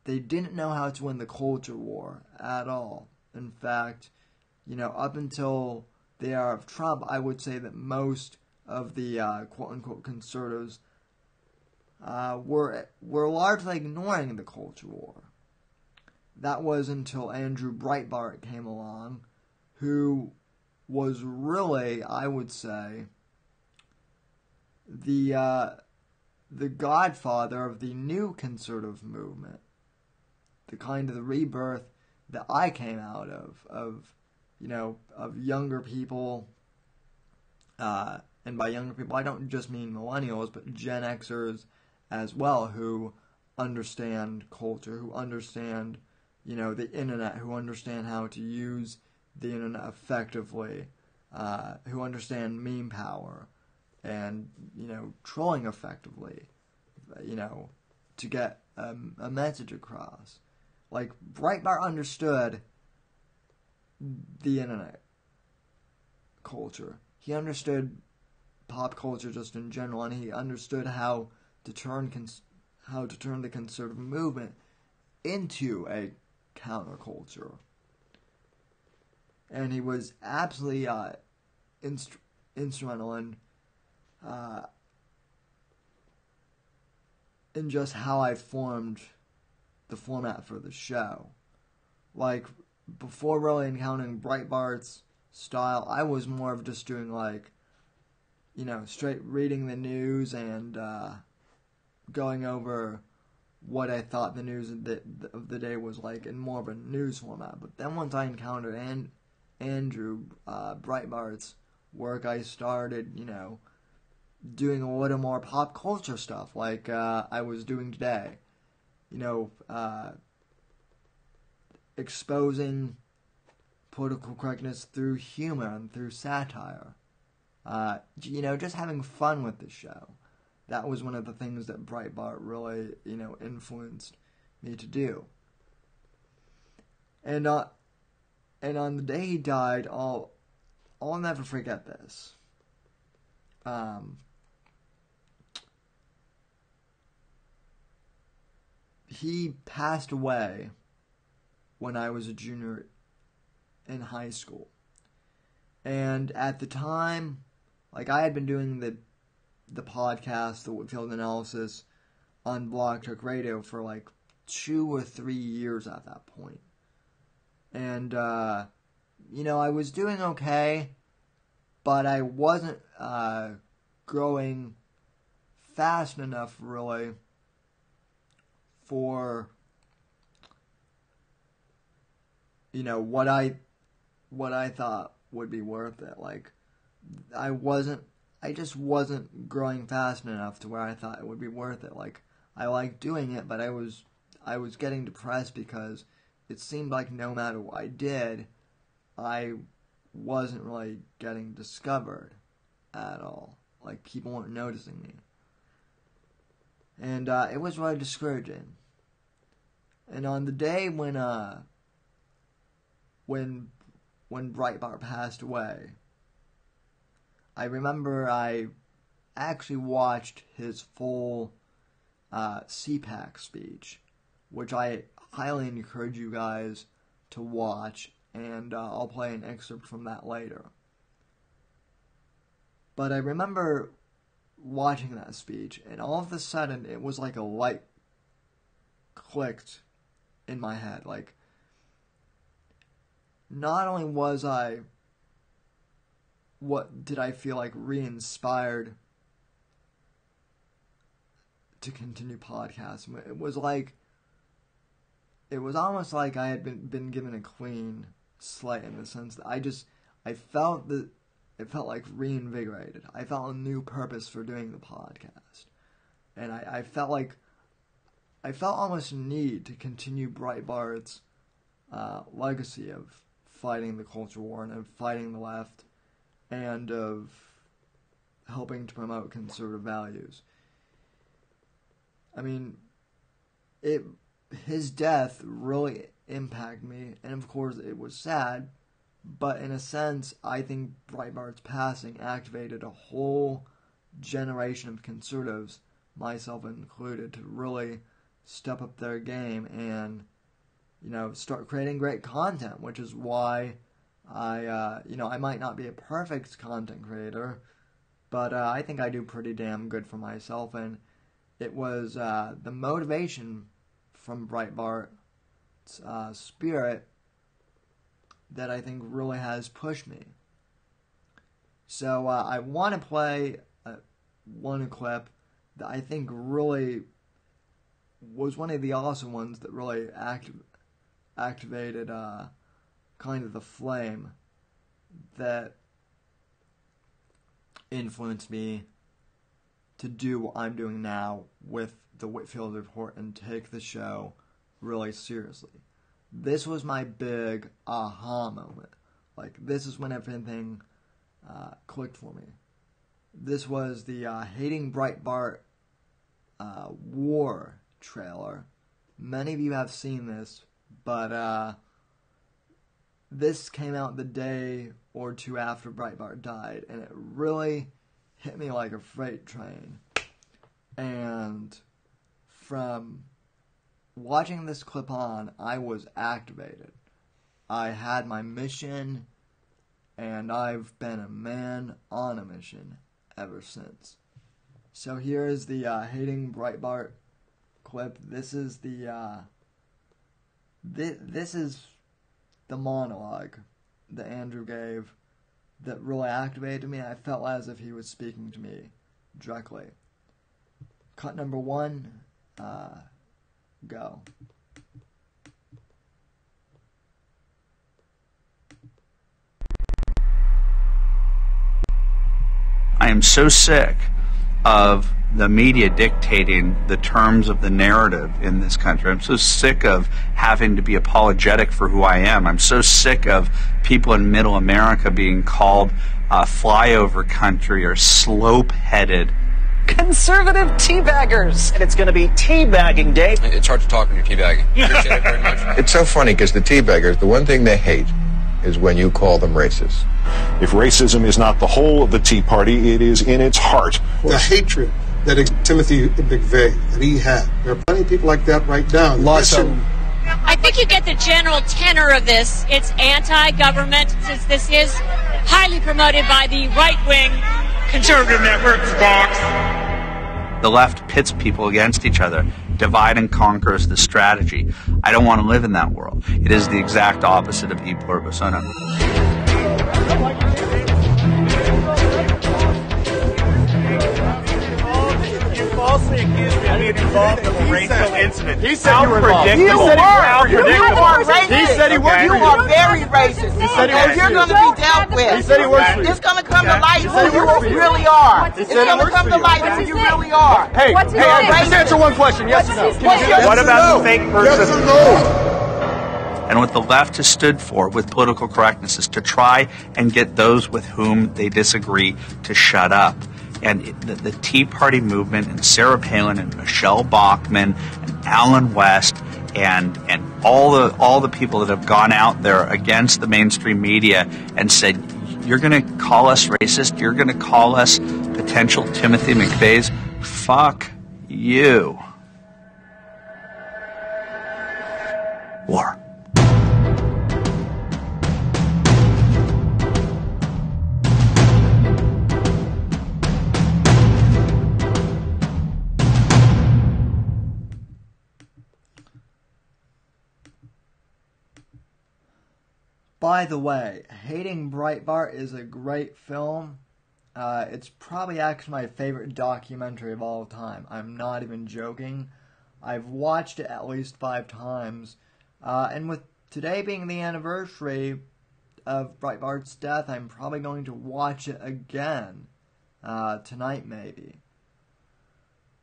didn't know how to win the culture war at all. In fact, up until the era of Trump, I would say that most of the quote-unquote conservatives were largely ignoring the culture war. that was until Andrew Breitbart came along, who was really, I would say, the godfather of the new conservative movement, the kind of the rebirth that I came out of younger people, and by younger people, I don't just mean millennials, but Gen Xers as well, who understand culture, who understand, the internet, who understand how to use the internet effectively, who understand meme power, and, trolling effectively, to get a message across. Like, Breitbart understood the internet culture. He understood pop culture just in general, and he understood how to turn the conservative movement into a counterculture. And he was absolutely instrumental in just how I formed the format for the show. Like, before really encountering Breitbart's style, I was more of just doing straight reading the news and going over what I thought the news of the day was like in more of a news format. But then once I encountered Andrew Breitbart's work, I started, doing a little more pop culture stuff like I was doing today. Exposing political correctness through humor and through satire. Just having fun with the show. That was one of the things that Breitbart really, influenced me to do. And on the day he died, I'll never forget this. He passed away when I was a junior in high school. And at the time, I had been doing the podcast, the Whitfield Analysis, on Blog Talk Radio for 2 or 3 years at that point. And, I was doing okay, but I wasn't growing fast enough, really, for what I thought would be worth it. I just wasn't growing fast enough to where I thought it would be worth it. I liked doing it, but I was getting depressed because it seemed like no matter what I did, I wasn't really getting discovered at all. People weren't noticing me. And it was really discouraging. And on the day when Breitbart passed away, I remember I actually watched his full CPAC speech, which I highly encourage you guys to watch, and I'll play an excerpt from that later. But I remember watching that speech, and all of a sudden it was like a light clicked in my head. Not only was I feel re-inspired to continue podcasting. It was almost like I had been given a clean slate, in the sense that I felt reinvigorated. I felt a new purpose for doing the podcast. And I felt almost a need to continue Breitbart's legacy of fighting the culture war and of fighting the left, and of helping to promote conservative values. I mean, his death really impacted me, and of course it was sad, but in a sense, I think Breitbart's passing activated a whole generation of conservatives, myself included, to really step up their game and, start creating great content, which is why I might not be a perfect content creator, but I think I do pretty damn good for myself, and it was the motivation from Breitbart spirit that I think really has pushed me. So I want to play one clip that I think really was one of the awesome ones that really activated kind of the flame that influenced me to do what I'm doing now with the Whitfield Report and take the show really seriously. This was my big aha moment. Like, this is when everything clicked for me. This was the Hating Breitbart War trailer. Many of you have seen this, but this came out the day or two after Breitbart died, and it really hit me like a freight train. And from watching this clip on, I was activated. I had my mission, and I've been a man on a mission ever since. So here is the Hating Breitbart clip. This is the this is the monologue that Andrew gave that really activated me. I felt as if he was speaking to me directly. Cut number 1, go. I am so sick of the media dictating the terms of the narrative in this country. I'm so sick of having to be apologetic for who I am. I'm so sick of people in middle America being called flyover country or slope-headed. Conservative teabaggers. And it's going to be teabagging day. It's hard to talk when you're teabagging. Appreciate it very much. It's so funny because the teabaggers, the one thing they hate is when you call them racist. If racism is not the whole of the Tea Party, it is in its heart. The hatred that Timothy McVeigh, that he had. There are plenty of people like that right now. I think you get the general tenor of this. It's anti-government, since this is highly promoted by the right-wing conservative networks. The left pits people against each other. Divide and conquer is the strategy. I don't want to live in that world. It is the exact opposite of e pluribus unum. Falsely accused me of being involved in a racial incident. He said you were involved. You are racist. He said he worked for you. You are very racist. He said he worked for you. You're going to be dealt with. He said he works for you. It's going to come to light who you really are. It's going to come to light who you really are. Hey, just answer one question. Yes or no? What about the fake person? Yes or no? And what the left has stood for with political correctness is to try and get those with whom they disagree to shut up. And the Tea Party movement and Sarah Palin and Michelle Bachmann and Alan West and all the people that have gone out there against the mainstream media and said, you're going to call us racist, you're going to call us potential Timothy McVeighs, fuck you. War. By the way, Hating Breitbart is a great film. It's probably actually my favorite documentary of all time. I'm not even joking. I've watched it at least 5 times. And with today being the anniversary of Breitbart's death, I'm probably going to watch it again. Tonight maybe.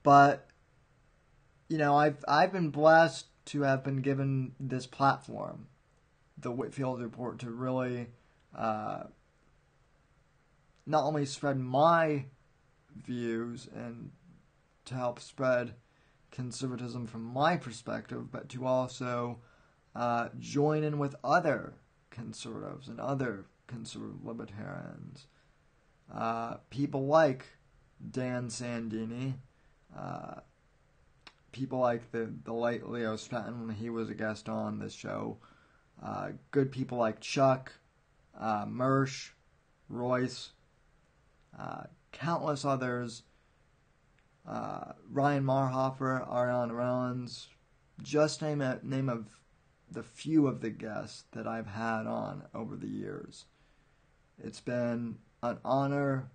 But, you know, I've been blessed to have been given this platform, the Whitfield Report, to really not only spread my views and to help spread conservatism from my perspective, but to also join in with other conservatives and other conservative libertarians. People like Dan Sandini, people like the late Leo Stratton when he was a guest on this show, good people like Chuck, Mersch, Royce, countless others, Ryan Marhofer, Ariana Rollins, just name the few of the guests that I've had on over the years. It's been an honor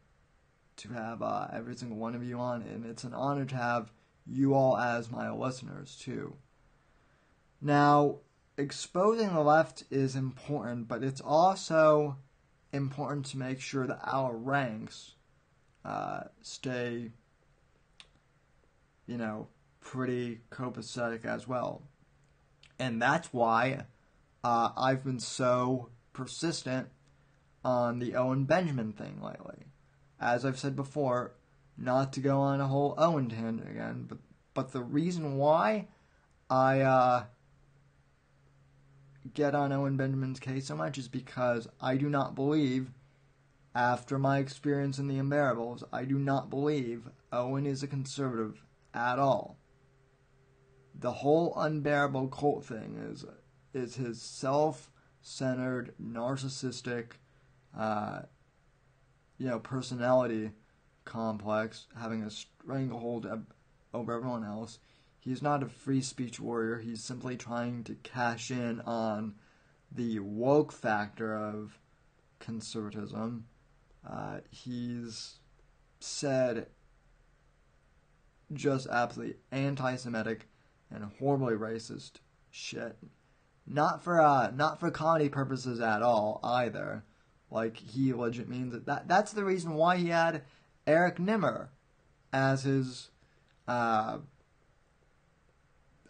to have every single one of you on, and it's an honor to have you all as my listeners too. Now, exposing the left is important, but it's also important to make sure that our ranks stay, pretty copacetic as well. And that's why I've been so persistent on the Owen Benjamin thing lately. As I've said before, not to go on a whole Owen tangent again, but the reason why I get on Owen Benjamin's case so much is because I do not believe, after my experience in The Unbearables, I do not believe Owen is a conservative at all. The whole unbearable cult thing is his self-centered, narcissistic, personality complex, having a stranglehold over everyone else. He's not a free speech warrior. He's simply trying to cash in on the woke factor of conservatism. He's said just absolutely anti-Semitic and horribly racist shit. Not for comedy purposes at all either. Like, he legit means it. That's the reason why he had Eric Nimmer as his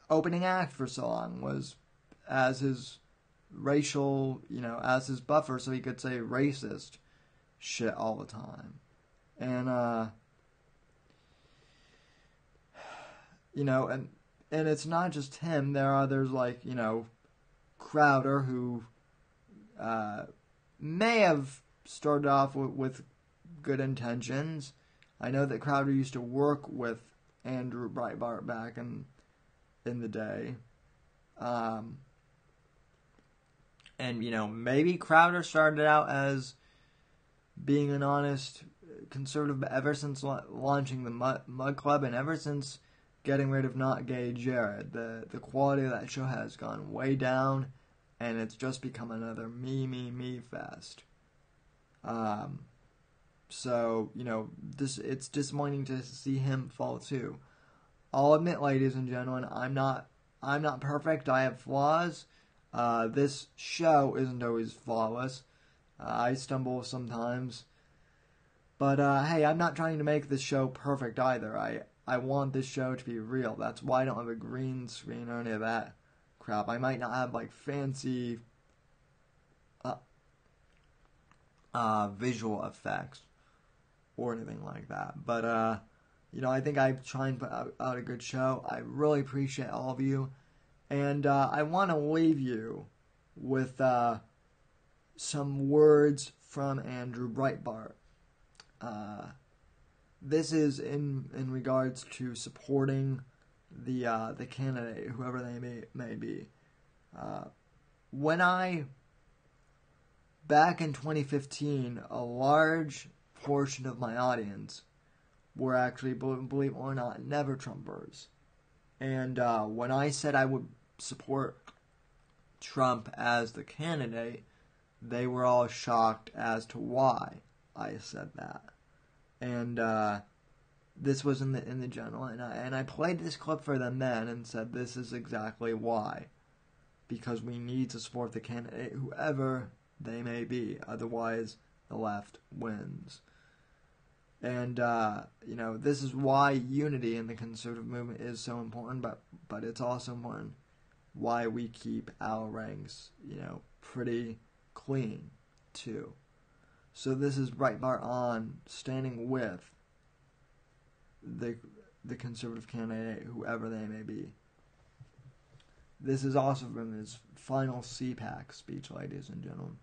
opening act for so long, was as his racial, as his buffer, so he could say racist shit all the time. And, and it's not just him. There are others like, Crowder, who may have started off with good intentions. I know that Crowder used to work with Andrew Breitbart back in the day. And, maybe Crowder started out as being an honest conservative, but ever since launching the Mud Club and ever since getting rid of Not Gay Jared, the quality of that show has gone way down, and it's just become another me fest. So, it's disappointing to see him fall too. I'll admit, ladies and gentlemen, I'm not perfect. I have flaws. This show isn't always flawless. I stumble sometimes. But, hey, I'm not trying to make this show perfect either. I want this show to be real. That's why I don't have a green screen or any of that crap. I might not have, fancy visual effects or anything like that. But, I think I try and put out a good show. I really appreciate all of you. And I want to leave you with some words from Andrew Breitbart. This is in regards to supporting the candidate, whoever they may be. Back in 2015, a large portion of my audience were actually, believe it or not, never Trumpers. And when I said I would support Trump as the candidate, they were all shocked as to why I said that. And this was in the general, and I played this clip for them then and said this is exactly why. Because we need to support the candidate, whoever they may be. Otherwise, the left wins. And, this is why unity in the conservative movement is so important, but it's also important why we keep our ranks, pretty clean, too. So this is Breitbart on standing with the conservative candidate, whoever they may be. This is also from his final CPAC speech, ladies and gentlemen.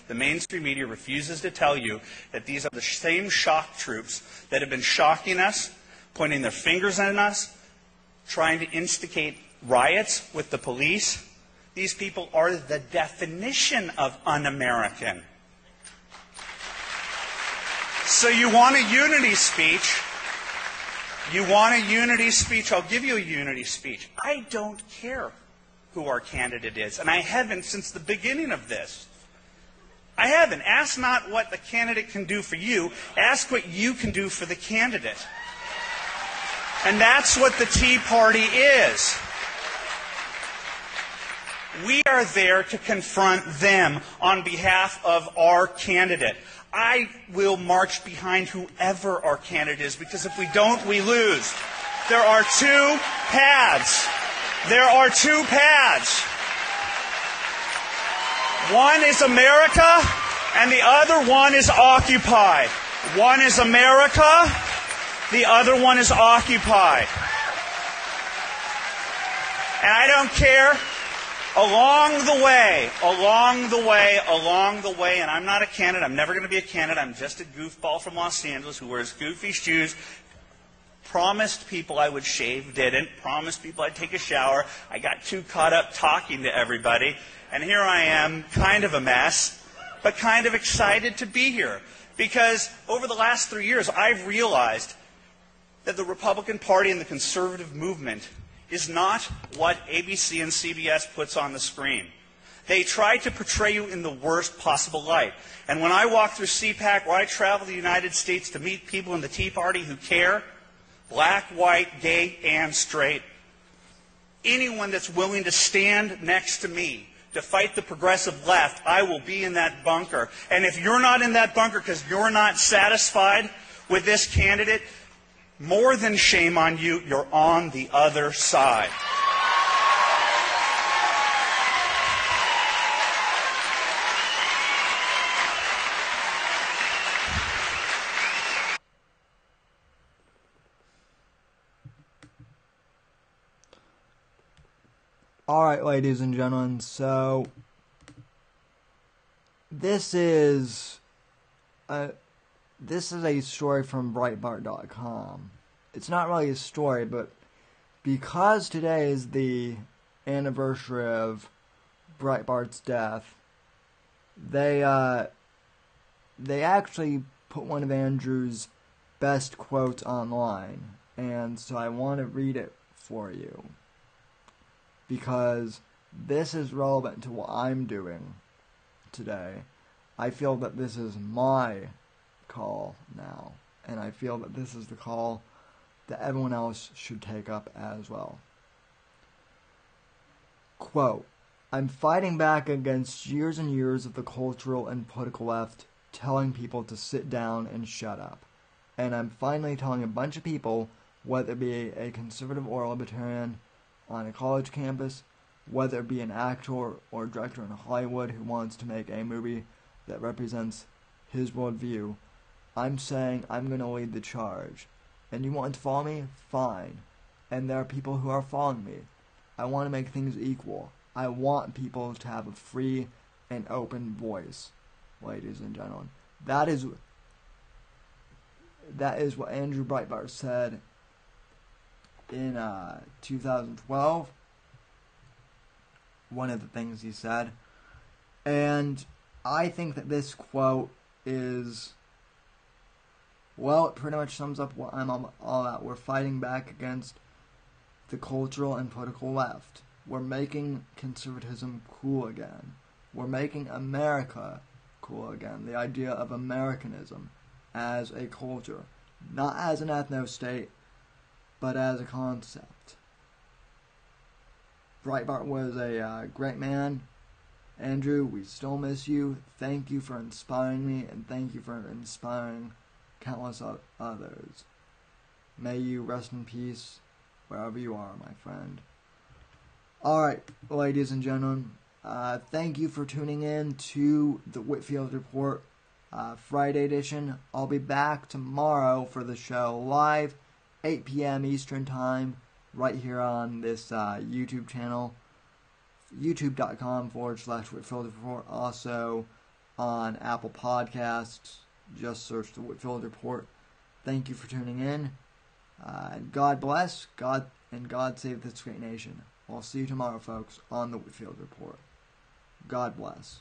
The mainstream media refuses to tell you that these are the same shock troops that have been shocking us, pointing their fingers at us, trying to instigate riots with the police, These people are the definition of un-American. So you want a unity speech? You want a unity speech? I'll give you a unity speech. I don't care who our candidate is, and I haven't since the beginning of this. I haven't. Ask not what the candidate can do for you. Ask what you can do for the candidate. And that's what the Tea Party is. We are there to confront them on behalf of our candidate. I will march behind whoever our candidate is, because if we don't, we lose. There are two paths. There are two paths. One is America, and the other one is Occupy. One is America, the other one is Occupy. And I don't care. Along the way, and I'm not a candidate, I'm never going to be a candidate, I'm just a goofball from Los Angeles who wears goofy shoes, promised people I would shave, didn't, promised people I'd take a shower, I got too caught up talking to everybody, and here I am, kind of a mess, but kind of excited to be here. Because over the last 3 years, I've realized that the Republican Party and the conservative movement is not what ABC and CBS puts on the screen. They try to portray you in the worst possible light. And when I walk through CPAC, or I travel the United States to meet people in the Tea Party who care, black, white, gay, and straight, anyone that's willing to stand next to me to fight the progressive left, I will be in that bunker. And if you're not in that bunker because you're not satisfied with this candidate, more than shame on you, you're on the other side. Alright, ladies and gentlemen, so this is a story from Breitbart.com. It's not really a story, but because today is the anniversary of Breitbart's death, they actually put one of Andrew's best quotes online, and so I want to read it for you, because this is relevant to what I'm doing today. I feel that this is my call now, and I feel that this is the call that everyone else should take up as well. Quote, "I'm fighting back against years and years of the cultural and political left telling people to sit down and shut up. And I'm finally telling a bunch of people, whether it be a conservative or a libertarian on a college campus, whether it be an actor or director in Hollywood who wants to make a movie that represents his worldview, I'm saying I'm going to lead the charge. And you want to follow me? Fine. And there are people who are following me. I want to make things equal. I want people to have a free and open voice, ladies and gentlemen." That is what Andrew Breitbart said in 2012. One of the things he said. And I think that this quote is, well, it pretty much sums up what I'm all about. We're fighting back against the cultural and political left. We're making conservatism cool again. We're making America cool again. The idea of Americanism as a culture. Not as an ethno-state, but as a concept. Breitbart was a great man. Andrew, we still miss you. Thank you for inspiring me, and thank you for inspiring countless others. May you rest in peace wherever you are, my friend. Alright, ladies and gentlemen, thank you for tuning in to the Whitfield Report Friday edition. I'll be back tomorrow for the show live, 8 p.m. Eastern Time, right here on this YouTube channel, youtube.com/Whitfield Report. Also on Apple Podcasts, just search the Whitfield Report. Thank you for tuning in. God bless. God and God save this great nation. I'll see you tomorrow, folks, on the Whitfield Report. God bless.